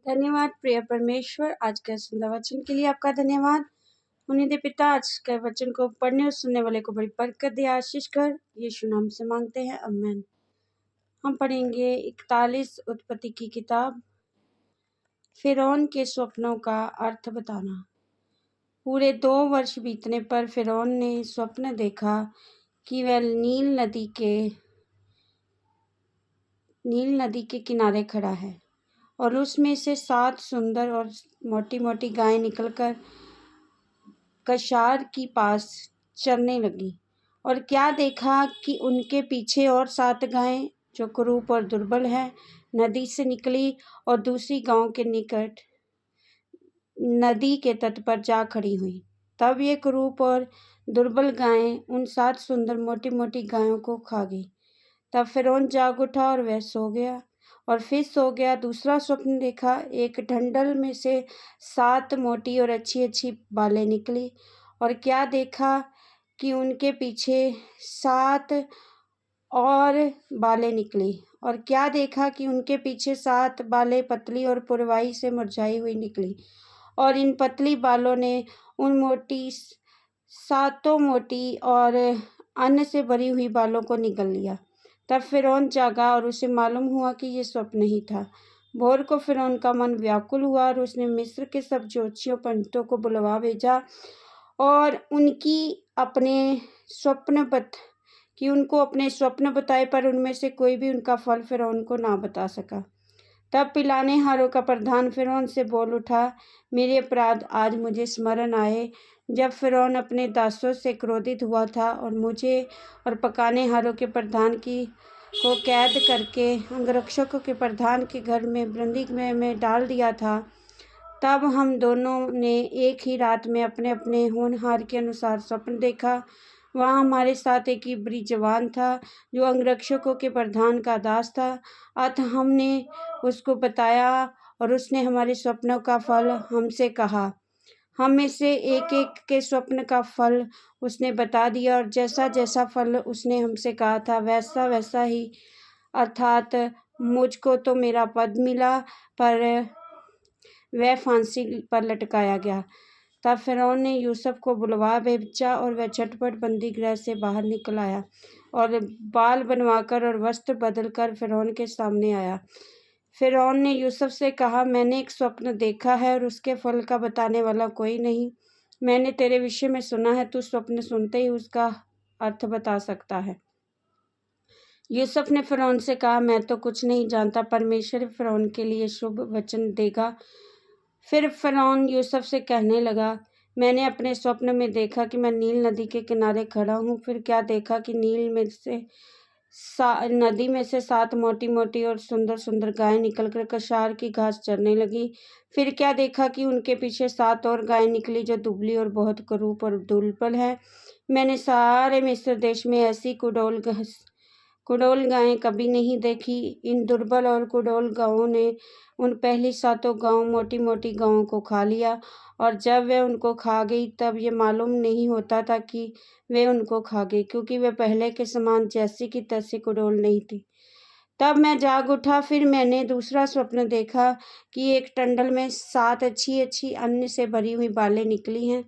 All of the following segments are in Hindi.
धन्यवाद प्रिय परमेश्वर, आज के सुंदर वचन के लिए आपका धन्यवाद। उन्हीं दे पिता, आज के वचन को पढ़ने और सुनने वाले को बड़ी बरकत दे, आशीष कर, यीशु नाम से मांगते हैं, आमीन। हम पढ़ेंगे 41 उत्पत्ति की किताब। फिरौन के स्वप्नों का अर्थ बताना। पूरे 2 वर्ष बीतने पर फिरौन ने स्वप्न देखा कि वह नील नदी के किनारे खड़ा है और उसमें से 7 सुंदर और मोटी मोटी गायें निकलकर कशार की पास चरने लगी। और क्या देखा कि उनके पीछे और 7 गायें जो कुरूप और दुर्बल है नदी से निकली और दूसरी गांव के निकट नदी के तट पर जा खड़ी हुई। तब ये कुरूप और दुर्बल गायें उन 7 सुंदर मोटी मोटी गायों को खा गई। तब फिरौन जाग उठा और वह सो गया और फिर सो गया। दूसरा स्वप्न देखा, एक डंडल में से 7 मोटी और अच्छी अच्छी बालें निकली। और क्या देखा कि उनके पीछे 7 और बालें निकली। और क्या देखा कि उनके पीछे 7 बालें पतली और पुरवाई से मुरझाई हुई निकली। और इन पतली बालों ने उन सातों मोटी और अन्न से भरी हुई बालों को निगल लिया। तब फिरौन जागा और उसे मालूम हुआ कि ये स्वप्न ही था। भोर को फिरौन का मन व्याकुल हुआ और उसने मिस्र के सब ज्योतिषियों पंडितों को बुलवा भेजा और उनको अपने स्वप्न बताए, पर उनमें से कोई भी उनका फल फिरौन को ना बता सका। तब पिलानेहारों का प्रधान फिरौन से बोल उठा, मेरे अपराध आज मुझे स्मरण आए, जब फिरौन अपने दासों से क्रोधित हुआ था और मुझे और पकानेहारों के प्रधान को कैद करके अंगरक्षकों के प्रधान के घर में बंदीगृह में डाल दिया था। तब हम दोनों ने एक ही रात में अपने अपने होनहार के अनुसार स्वप्न देखा। वहाँ हमारे साथ एक इब्री जवान था जो अंगरक्षकों के प्रधान का दास था। अतः हमने उसको बताया और उसने हमारे स्वप्नों का फल हमसे कहा। हम में से एक एक के स्वप्न का फल उसने बता दिया और जैसा जैसा फल उसने हमसे कहा था वैसा वैसा ही, अर्थात मुझको तो मेरा पद मिला, पर वह फांसी पर लटकाया गया। तब फिरौन ने यूसुफ को बुलवा भेजा और वह झटपट बंदीगृह से बाहर निकल आया और बाल बनवाकर और वस्त्र बदलकर फिरौन के सामने आया। फिरौन ने यूसुफ से कहा, मैंने एक स्वप्न देखा है और उसके फल का बताने वाला कोई नहीं। मैंने तेरे विषय में सुना है, तू स्वप्न सुनते ही उसका अर्थ बता सकता है। यूसुफ ने फिरौन से कहा, मैं तो कुछ नहीं जानता, परमेश्वर फिरौन के लिए शुभ वचन देगा। फिर फिरौन यूसुफ से कहने लगा, मैंने अपने स्वप्न में देखा कि मैं नील नदी के किनारे खड़ा हूँ। फिर क्या देखा कि नदी में से 7 मोटी मोटी और सुंदर सुंदर गायें निकलकर कशार की घास चरने लगी। फिर क्या देखा कि उनके पीछे 7 और गायें निकली जो दुबली और बहुत कुरूप और दुर्बल है। मैंने सारे मिस्र देश में ऐसी कुडोल गायें कभी नहीं देखी। इन दुर्बल और कुडोल गायों ने उन पहली 7 गायों मोटी मोटी गायों को खा लिया और जब वे उनको खा गई तब ये मालूम नहीं होता था कि वे उनको खा गई, क्योंकि वे पहले के समान जैसी की तैसी कुडोल नहीं थी। तब मैं जाग उठा। फिर मैंने दूसरा स्वप्न देखा कि एक टंडल में 7 अच्छी अच्छी अन्न से भरी हुई बालें निकली हैं।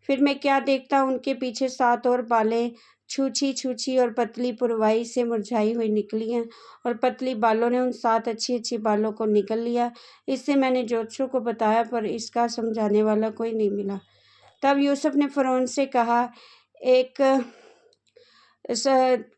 फिर मैं क्या देखता, उनके पीछे 7 और बालें छूछी छूछी और पतली पुरवाई से मुरझाई हुई निकली हैं और पतली बालों ने उन 7 अच्छी अच्छी बालों को निगल लिया। इससे मैंने ज्योतिषियों को बताया, पर इसका समझाने वाला कोई नहीं मिला। तब यूसुफ ने फिरौन से कहा,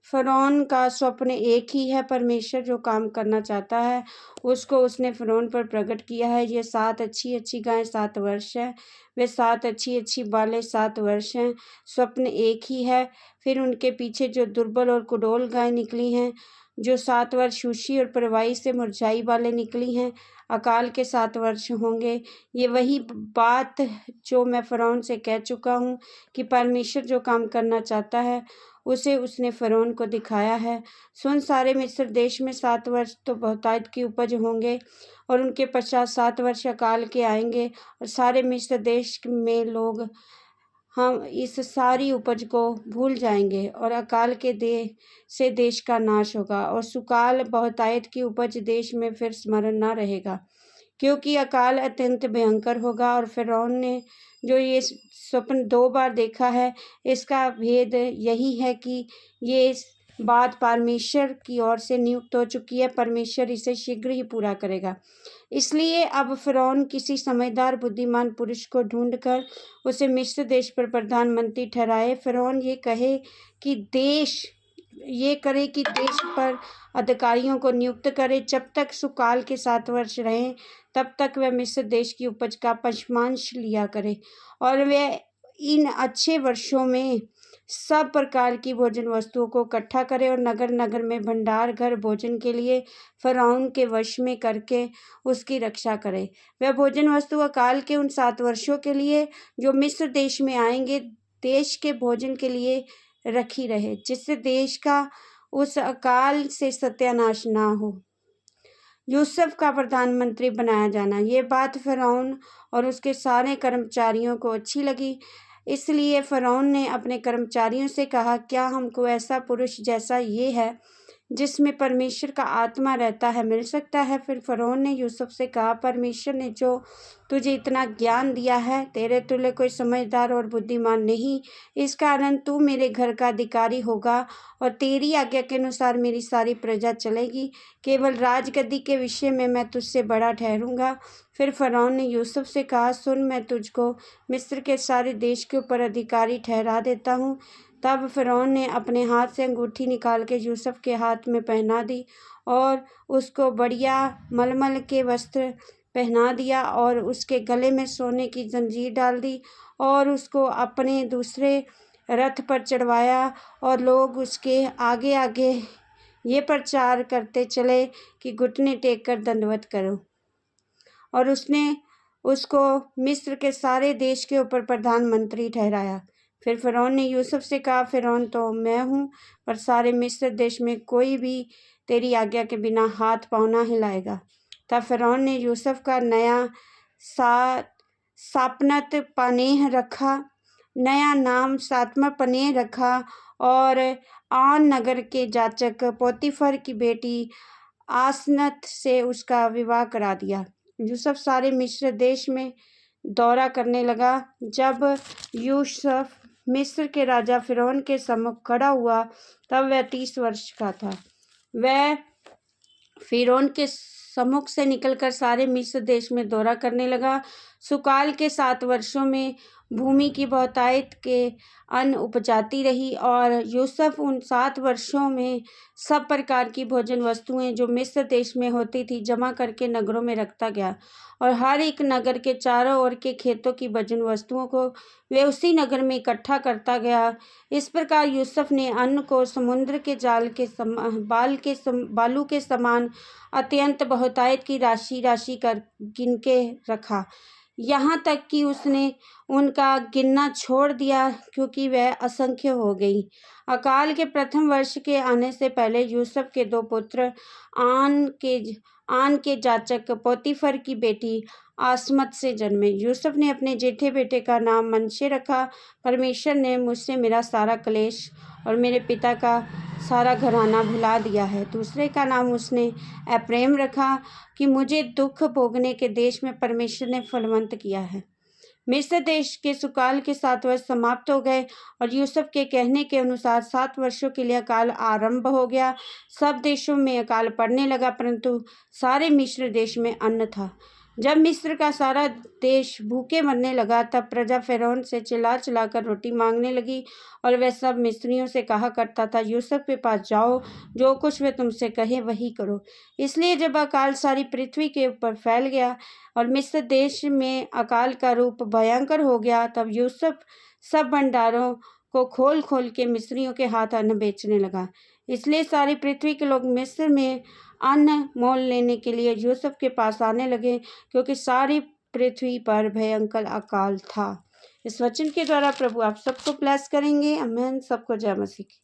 फिरौन का स्वप्न एक ही है। परमेश्वर जो काम करना चाहता है उसको उसने फिरौन पर प्रकट किया है। ये 7 अच्छी अच्छी गायें 7 वर्ष है, वे 7 अच्छी अच्छी बालें 7 वर्ष हैं। स्वप्न एक ही है। फिर उनके पीछे जो दुर्बल और कुडोल गायें निकली हैं, जो 7 वर्ष सूशी और परवाई से मुरझाई बालें निकली हैं, अकाल के 7 वर्ष होंगे। ये वही बात जो मैं फिरौन से कह चुका हूँ कि परमेश्वर जो काम करना चाहता है उसे उसने फिरौन को दिखाया है। सुन, सारे मिस्र देश में 7 वर्ष तो बहुतायत की उपज होंगे और उनके पश्चात 7 वर्ष अकाल के आएंगे और सारे मिस्र देश में लोग हम इस सारी उपज को भूल जाएंगे और अकाल के देश का नाश होगा और सुकाल बहुतायत की उपज देश में फिर स्मरण न रहेगा। क्योंकि अकाल अत्यंत भयंकर होगा। और फ़िरौन ने जो ये स्वप्न 2 बार देखा है, इसका भेद यही है कि ये बात परमेश्वर की ओर से नियुक्त हो चुकी है। परमेश्वर इसे शीघ्र ही पूरा करेगा। इसलिए अब फ़िरौन किसी समझदार बुद्धिमान पुरुष को ढूंढकर उसे मिस्र देश पर प्रधानमंत्री ठहराए। फ़िरौन ये करे कि देश पर अधिकारियों को नियुक्त करे। जब तक सुकाल के 7 वर्ष रहें, तब तक वह मिस्र देश की उपज का पंचमांश लिया करे। और वह इन अच्छे वर्षों में सब प्रकार की भोजन वस्तुओं को इकट्ठा करे और नगर नगर में भंडार घर भोजन के लिए फ़िरौन के वश में करके उसकी रक्षा करे। वह भोजन वस्तु अकाल के उन 7 वर्षों के लिए जो मिस्र देश में आएंगे, देश के भोजन के लिए रखी रहे, जिससे देश का उस अकाल से सत्यानाश ना हो। यूसुफ का प्रधानमंत्री बनाया जाना। ये बात फ़िरौन और उसके सारे कर्मचारियों को अच्छी लगी। इसलिए फ़िरौन ने अपने कर्मचारियों से कहा, क्या हमको ऐसा पुरुष जैसा ये है, जिसमें परमेश्वर का आत्मा रहता है, मिल सकता है? फिर फ़िरौन ने यूसुफ से कहा, परमेश्वर ने जो तुझे इतना ज्ञान दिया है, तेरे तुल्य कोई समझदार और बुद्धिमान नहीं। इस कारण तू मेरे घर का अधिकारी होगा और तेरी आज्ञा के अनुसार मेरी सारी प्रजा चलेगी। केवल राजगद्दी के विषय में मैं तुझसे बड़ा ठहरूंगा। फिर फ़िरौन ने यूसुफ से कहा, सुन, मैं तुझको मिस्र के सारे देश के ऊपर अधिकारी ठहरा देता हूँ। तब फ़िरौन ने अपने हाथ से अंगूठी निकाल के यूसुफ के हाथ में पहना दी और उसको बढ़िया मलमल के वस्त्र पहना दिया और उसके गले में सोने की जंजीर डाल दी और उसको अपने दूसरे रथ पर चढ़वाया। और लोग उसके आगे आगे ये प्रचार करते चले कि घुटने टेक कर दंडवत करो। और उसने उसको मिस्र के सारे देश के ऊपर प्रधानमंत्री ठहराया। फिर फ़िरौन ने यूसुफ से कहा, फ़िरौन तो मैं हूँ, पर सारे मिस्र देश में कोई भी तेरी आज्ञा के बिना हाथ पाँव ना हिलाएगा। तब फ़िरौन ने यूसुफ का नया नाम सातमा पनेह रखा और आन नगर के जाचक पोतीफर की बेटी आसनत से उसका विवाह करा दिया। यूसुफ सारे मिस्र देश में दौरा करने लगा। जब यूसुफ मिस्र के राजा फ़िरौन के सम्मुख खड़ा हुआ, तब वह 30 वर्ष का था। वह फ़िरौन के सम्मुख से निकलकर सारे मिस्र देश में दौरा करने लगा। सुकाल के 7 वर्षों में भूमि की बहुतायत के अन्न उपजाती रही और यूसुफ उन 7 वर्षों में सब प्रकार की भोजन वस्तुएं जो मिस्र देश में होती थी जमा करके नगरों में रखता गया। और हर एक नगर के चारों ओर के खेतों की भोजन वस्तुओं को वे उसी नगर में इकट्ठा करता गया। इस प्रकार यूसुफ ने अन्न को समुद्र के बालू के समान अत्यंत बहुतायत की राशि राशि कर गिन के रखा, यहाँ तक कि उसने उनका गिनना छोड़ दिया, क्योंकि वह असंख्य हो गई। अकाल के प्रथम वर्ष के आने से पहले यूसुफ के 2 पुत्र आन के जाचक पोतीफर की बेटी आसमत से जन्मे। यूसुफ ने अपने जेठे बेटे का नाम मनश्शे रखा। परमेश्वर ने मुझसे मेरा सारा क्लेश और मेरे पिता का सारा घराना भुला दिया है। दूसरे का नाम उसने एप्रैम रखा कि मुझे दुख भोगने के देश में परमेश्वर ने फलवंत किया है। मिस्र देश के सुकाल के 7 वर्ष समाप्त हो गए और यूसुफ के कहने के अनुसार 7 वर्षों के लिए अकाल आरंभ हो गया। सब देशों में अकाल पड़ने लगा, परंतु सारे मिस्र देश में अन्न था। जब मिस्र का सारा देश भूखे मरने लगा, तब प्रजा फ़िरौन से चिल्ला चिल्लाकर रोटी मांगने लगी और वह सब मिस्रियों से कहा करता था, यूसुफ के पास जाओ, जो कुछ वे तुमसे कहे वही करो। इसलिए जब अकाल सारी पृथ्वी के ऊपर फैल गया और मिस्र देश में अकाल का रूप भयंकर हो गया, तब यूसुफ सब भंडारों को खोल खोल के मिस्रियों के हाथ अन्न बेचने लगा। इसलिए सारी पृथ्वी के लोग मिस्र में अन्न मोल लेने के लिए यूसुफ के पास आने लगे, क्योंकि सारी पृथ्वी पर भयंकर अकाल था। इस वचन के द्वारा प्रभु आप सबको ब्लेस करेंगे। आमीन। सबको जय मसीह।